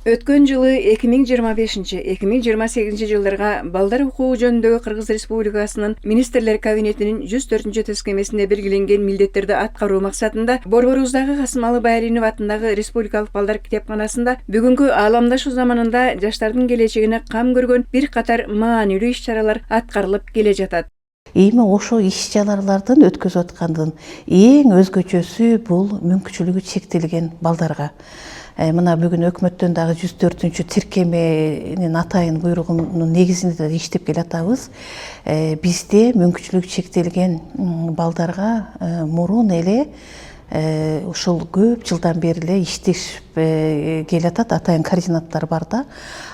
Өткөн жылы 2025-2028 жылдарга балдар укугу жөнүндөгү Кыргыз Республикасынын Министрлер Кабинетинин 104 төзкемесинде белгиленген милдеттерди аткаруу максатында Борборубуздагы Касым Алыбай Алинов атындагы Республикалык балдар китепканасында бүгүнкү ааламдашуу заманында жаштардын келечегине кам көргөн бир катар маанилүү иш-чаралар аткарылып келе жатат. Эми ошо иш-чаралардын өткөзүп аткандын эң өзгөчөсү бул мүмкүнчүлүгү чектелген балдарга. Мына бүгүн өкмөттөн дагы 104 тиркеменин атайын буйругунун негизинде иштеп келатабыз. Бизде мүмкүнчүлүгү чектелген балдарга мурун эле ушул көп жылдан бери эле иштешип келатат, атайын координаттар бар да.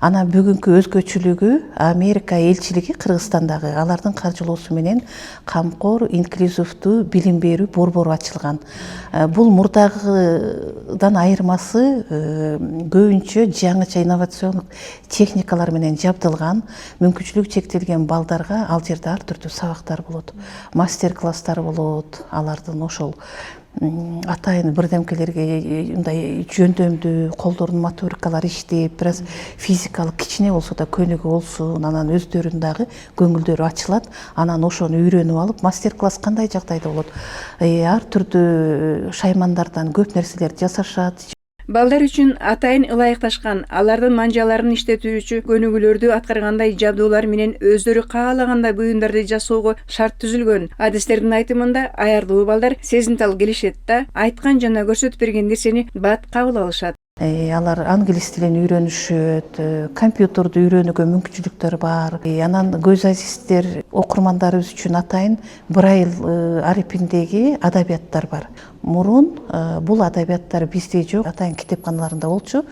Анан бүгүнкү өзгөчөлүгү Америка элчилиги Кыргызстандагы алардын каржылоосу менен камкор инклюзивдүү билим берүү борбору ачылган. Бул мурдагыдан айырмасы көбүнчө жаңыча инновациондук техникалар менен жабдылган, мүмкүнчүлүгү чектелген балдарга ал жерде ар түрдүү сабактар болот, мастер-класстар болот, алардын ошол атайын бирдемкелерге мындай жөндөмдүү колдорунун моторикалары иштеп, бир аз физикалык кичине болсо да көнүгүү болсун, анан өздөрүнүн дагы көңүлдөрү ачылат, анан ошону үйрөнүп алып, мастер-класс кандай жагдайда болот, ар түрдүү шаймандардан көп нерселерди жасашат. Балдар үчүн атайын ылайыкташкан, алардын манжаларын иштетүүчү көнүгүүлөрдү аткаргандай жабдуулар менен өздөрү каалагандай буюмдарды жасоого шарт түзүлгөн. Адистердин айтымында аярдуу балдар сезимтал келишет да, айткан жана көрсөтүп берген нерсени бат кабыл алышат. Алар англис тилин үйрөнүшөт, компьютерди үйрөнүүгө мүмкүнчүлүктөр бар. Анан көз азиздер окурмандарыбыз үчүн атайын Braille арипиндеги адабияттар бар. Мурун бул адабияттар бизде жок, атайын китепканаларында болчу.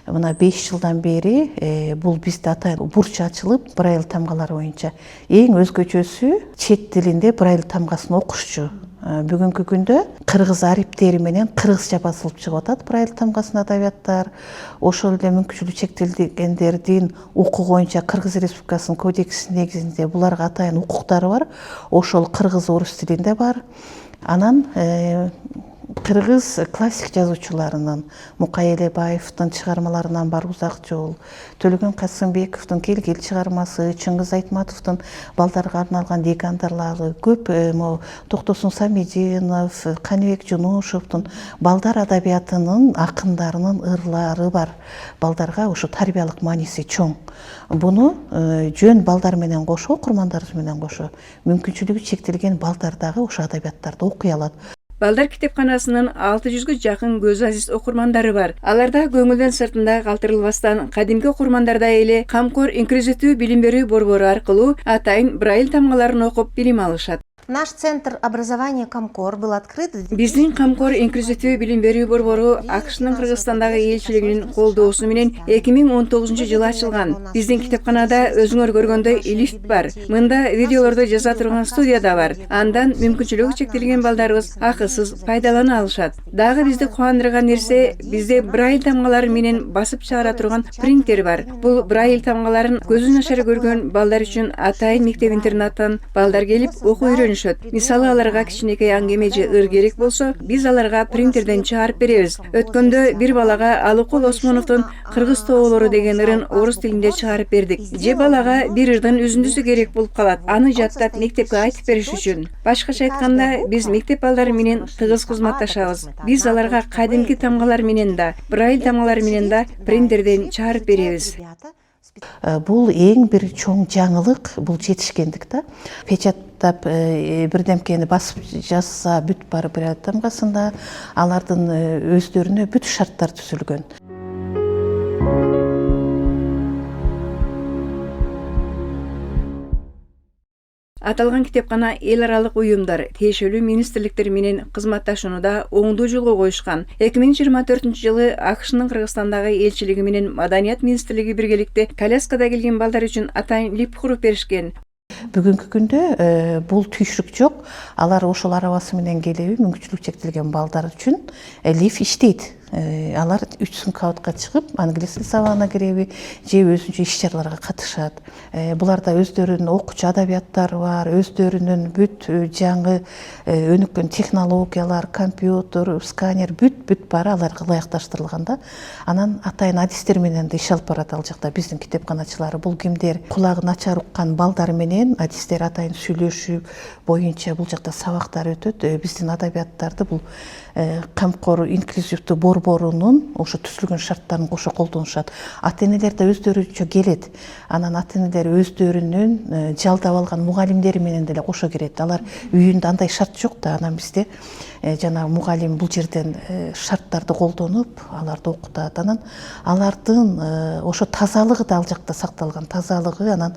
Мына 5 жылдан бери бул бизде атайын бурч ачылып, Braille тамгалары боюнча эң өзгөчөсү чет тилинде Braille тамгасын окушчу. Бүгүнкү күндө кыргыз ариптери менен кыргызча басылып чыгып атат Braille тамгасынын адабияттар. Ошол эле мүмкүнчүлүгү чектелгендердин укугу боюнча Кыргыз Республикасынын кодексинин негизинде буларга атайын укуктары бар. Ошол кыргыз орус тилинде бар. Анан кыргыз классик жазуучуларынын Мукай Элебаевдин чыгармаларынан бар Узак жол, Төлөгөн Касымбековдун Келгел чыгармасы, Чыңгыз Айтматовдун балдарга арналган декандарлары, көп Токтосун Самединов, Каныбек Жунушевдун балдар адабиятынын акындарынын ырлары бар. Балдарга ошо тарбиялык мааниси чоң. Буну жөн балдар менен кошо, окурмандарыбыз менен кошо, мүмкүнчүлүгү чектелген балдар дагы ошо адабияттарды окуй алат. Балдар китепканасынын 600гө жакын көз азиз окурмандары бар. Аларда көңүлдөн сыртында калтырылбастан кадимки окурмандардай эле камкор инклюзивдүү билим берүү борбору аркылуу атайын Braille тамгаларын окуп билим алышат. Наш центр образования Камкор был открыт. Биздин камкор инклюзивдүү билим берүү борбору АКШнын Кыргызстандагы элчилигинин колдоосу менен 2019-жылы ачылган. Биздин китепканада өзүңөр көргөндөй лифт бар. Мында видеолорду жаза турган студия да бар. Андан мүмкүнчүлүгү чектелген балдарыбыз акысыз пайдалана алышат. Дагы бизди кубандырган нерсе, бизде Braille тамгалары менен басып чыгара турган принтер бар. Бул Braille тамгаларын көзү начар көргөн балдар үчүн атайын мектеп-интернаттан балдар келип окуу үйрөнүшөт. Мисалы аларга кичинекей аңгеме же ыр керек болсо, биз аларга принтерден чыгарып беребиз. Өткөндө бир балага Алыкул Осмоновдун Кыргыз тоолору деген ырын орус тилинде чыгарып бердик. Же балага бир ырдын үзүндүсү керек болуп калат. Аны жаттап мектепке айтып бериш үчүн. Башкача айтканда, биз мектеп балдары менен тыгыз кызматташабыз. Биз аларга кадимки тамгалар менен да, Braille тамгалары менен да принтерден чыгарып беребиз. Бул эң бир чоң жаңылык, бул жетишкендик да. Печаттап бирдемкени басып жазса бүт бар Braille тамгасында, алардын өздөрүнө бүт шарттар түзүлгөн. Аталган китепкана эл аралык уюмдар, тиешелүү министрликтер менен кызматташууда оңдуу жолго коюшкан. 2024-жылы АКШнын Кыргызстандагы элчилиги менен Маданият министрлиги биргеликте коляскада келген балдар үчүн атайын лифт куруп беришкен. Бүгүнкү күндө бул түйшүк жок. Алар ошол арабасы менен келеби мүмкүнчүлүгү чектелген балдар үчүн лифт иштейт. алар 3 сынкабатка чыгып англис тил сабагына киреби же өзүнчө иш чараларга катышат. Буларда өздөрүнүн окуучу адабияттары бар, өздөрүнүн бүт жаңы өнүккөн технологиялар, компьютер, сканер бүт бары аларга ылайыкташтырылганда, анан атайын адистер менен да иш алып барат ал жакта биздин китепканачылар. Бул кимдер? Кулагы начар уккан балдар менен адистер атайын сүйлөшүп, боюнча бул жакта сабактар өтөт. Биздин адабияттарды бул камкор инклюзивдүү борборунун ошо түзүлгөн шарттарын кошо колдонушат. Ата-энелер да өздөрүнчө келет. Анан ата-энелер өздөрүнүн жалдап алган мугалимдери менен деле кошо кирет. Алар үйүндө андай шарт жок да. Анан бизде жана мугалим бул жерден шарттарды колдонуп, аларды окутат. Анан алардын ошо тазалыгы да ал жакта сакталган. Тазалыгы, анан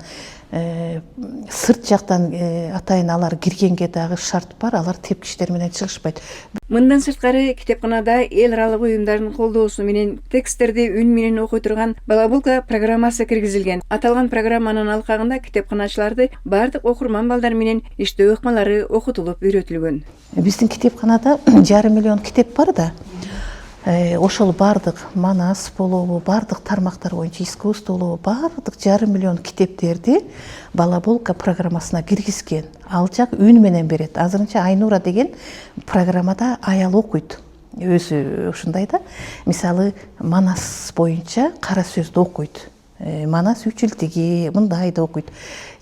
сырт жактан атайын алар киргенге дагы шарт бар. Алар тепкичтер менен чыгышпайт. Мындан сырткары китепканада эл аралык уюмдардын колдоосу менен тексттерди үн менен окуй турган балабулка программасы киргизилген. Аталган программанын алкагында китепканачыларды бардык окурман балдар менен иштөө ыкмалары окутулуп үйрөтүлгөн. Биздин китепканада 5,5 миллион китеп бар да. Ошол бардык манас болобу, бардык тармактар боюнча искусство болобу, бардык 5,5 миллион китептерди балабулка программасына киргизген. Ал жак үн менен берет. Азырынча Айнура деген программада аял окуйт. Өзү ушундай да. Мисалы, манас боюнча кара сөздү окуйт. Манас үчүлтиги мындайды окуйт.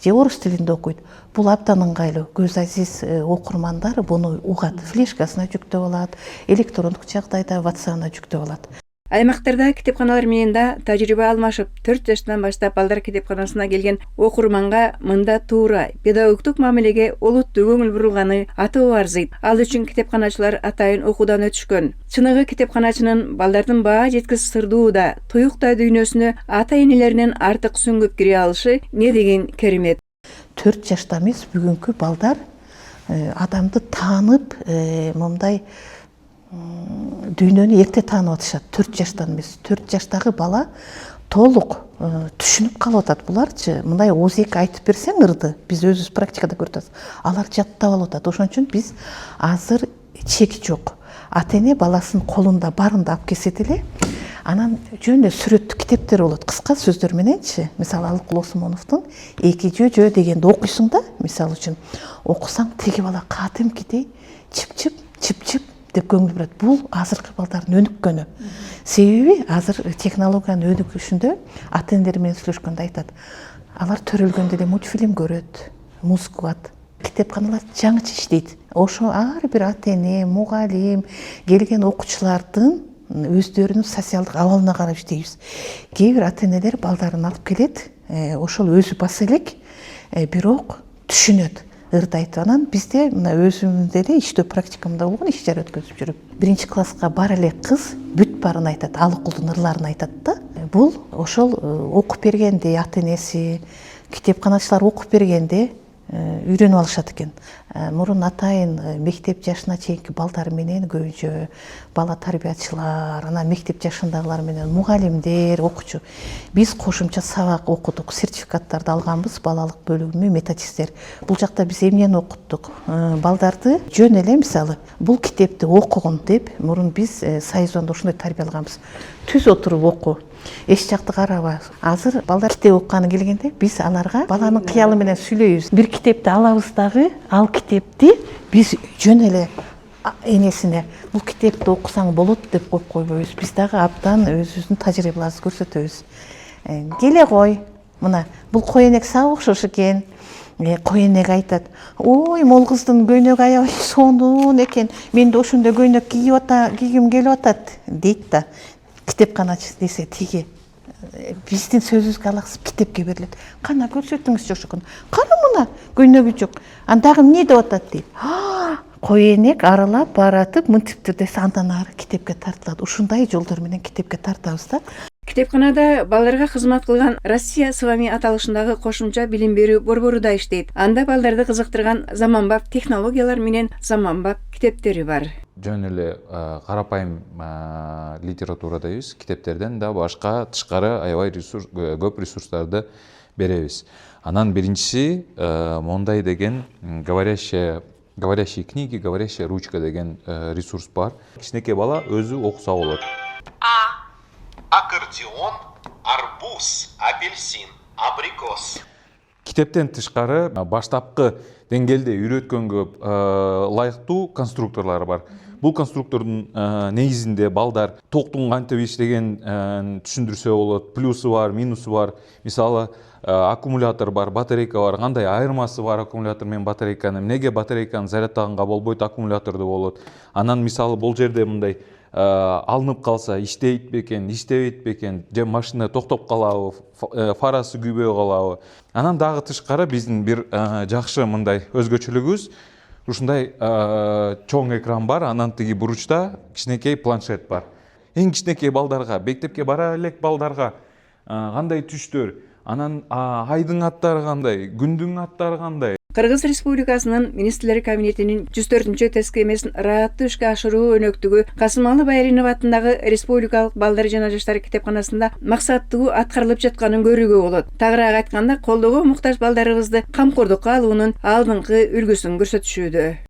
Же орус тилинде окуйт. Бул абдан ыңгайлуу. Көз азиз окурмандар буну угат. Флешкасына жүктөп алат, электрондук жагдайда WhatsApp-на жүктөп алат. Аймактарда китепканалар менен да тажрыйба алмашып, 4 жаштан баштап балдар китепканасына келген окурманга мында туура педагогдук мамилеге олуттуу көңүл бурулганы атоо арзыйт. Ал үчүн китепканачылар атайын окуудан өтүшкөн. Чыныгы китепканачынын балдардын баа жеткис сырдуу да, туюк да дүйнөсүнө ата-энелеринен артык сүңгүп кире алышы не деген керемет. 4 жашта эмес, бүгүнкү балдар адамды таанып, мындай дүйнөнү эрте таанып атышат. 4 жаштан эмес. 4 жаштагы бала толук түшүнүп калып атат. Буларчы мындай озек айтып берсең ырды, биз өзүбүз практикада көрүп атабыз. Алар жаттап алып атат. Ошон үчүн биз азыр чек жок. Ата-эне баласынын колунда барында алып келсе деле, анан жөн эле сүрөттүү китептер болот, кыска сөздөр мененчи. Мисалы, Алыкул Осмоновдун Эки жөө дегенди окуйсуң да, мисалы үчүн окусаң, теги бала кадимкидей чип деп көңүл бурат. Бул азыркы балдардын өнүккөнү. Себеби азыр технологиянын өнүгүшүндө ата-энелер менен сүйлөшкөндө айтат. Алар төрөлгөндө эле мультфильм көрөт, музыка угат. Китепканалар жаңыча иштейт. Ошо ар бир ата-эне, мугалим, келген окуучулардын өздөрүнүн социалдык абалына карап иштейбиз. Кээ бир ата-энелер балдарын алып келет, ошол өзү баса элек, бирок түшүнөт. Ырды айтып, анан бизде мына өзүм деле иштөө практикамда болгон, иш чара өткөзүп жүрүп. 1 класска бар эле кыз бүт барын айтат, Алыкулдун ырларын айтат да. Бул ошол окуп бергенде ата-энеси, китепканачылар окуп бергенде үйрөнүп алышат экен. Мурун атайын мектеп жашына чейинки балдар менен көбүнчө бала тарбиячылар, анан мектеп жашындагылар менен мугалимдер, окуучу. Биз кошумча сабак окудук, сертификаттарды алганбыз, балалык бөлүмү, методисттер. Бул жакта биз эмнени окуттук? Балдарды жөн эле, мисалы, бул китепти окугун деп, мурун биз Союзондо ушундай тарбия алганбыз. Түз отуруп оку. Эч жакты караба. Азыр балдар китеп окуганы келгенде биз аларга баланын кыялы менен сүйлөйбүз. Бир китепти алабыз дагы, ал китепти биз жөн эле энесине бул китепти окусаң болот деп коюп койбойбуз. Биз дагы абдан өзүбүздүн тажрыйбаларыбызды көрсөтөбүз. Келе кой, мына бул коенек сага окшош экен. Коенек айтат: "Ой, мол кыздын көйнөгү аябай сонун экен. Мен да ошондой көйнөк кийгим келип атат" дейт да. Китепканачы десе тиги биздин сөзүбүзгө алаксып китепке берилет. Кана көрсөтүңүзчү ошокун. Кана мына көйнөгү жок. Андагы эмне деп атат дейт. Коенек аралап баратып, мынтиптир десе андан ары китепке тартылат. Ушундай жолдор менен китепке тартабыз да. Китепканада балдарга кызмат кылган Россия с вами аталышындагы кошумча билим берүү борбору да иштейт. Анда балдарды кызыктырган заманбап технологиялар менен заманбап китептери бар. Жөн эле карапайым литературадайбыз, китептерден да башка тышкары аябай көп ресурстарды беребиз. Анан биринчиси мондай деген говорящие книги, говорящая ручка деген ресурс бар. Кичинекей бала өзү окуса болот. Аккордеон, арбуз, апельсин, абрикос. Китептен тышкары баштапкы деңгээлде үйрөткөнгө ылайыктуу конструкторлор бар. Бул конструктордун негизинде балдар токтун кантип иштегенин түшүндүрсө болот. Плюсу бар, минусу бар. Мисалы, аккумулятор бар, батарейка бар. Кандай айырмасы бар аккумулятор менен батарейканын? Эмнеге батарейканы зарядтаганга болбойт, аккумуляторду болот? Анан мисалы бул жерде мындай алынып калса иштейт бекен, иштебейт бекен, же машина токтоп калабы, фарасы күйбөй калабы. Анан дагы тышкары биздин бир жакшы мындай өзгөчөлүгүбүз ушундай чоң экран бар, анан тиги буручта кичинекей планшет бар. Эң кичинекей балдарга, мектепке бара элек балдарга кандай түштөр, анан айдын аттары кандай, күндүн аттары кандай. Кыргыз Республикасынын Министрлер Кабинетинин 104-чү тескемесин ырааттуу ишке ашыруу өнөктүгү Касымалы Байринов атындагы Республикалык балдар жана жаштар китепканасында максаттуу аткарылып жатканын көрүүгө болот. Тагыраак айтканда, колдоого муктаж балдарыбызды камкордукка алуунун алдыңкы үлгүсүн көрсөтүшүүдө.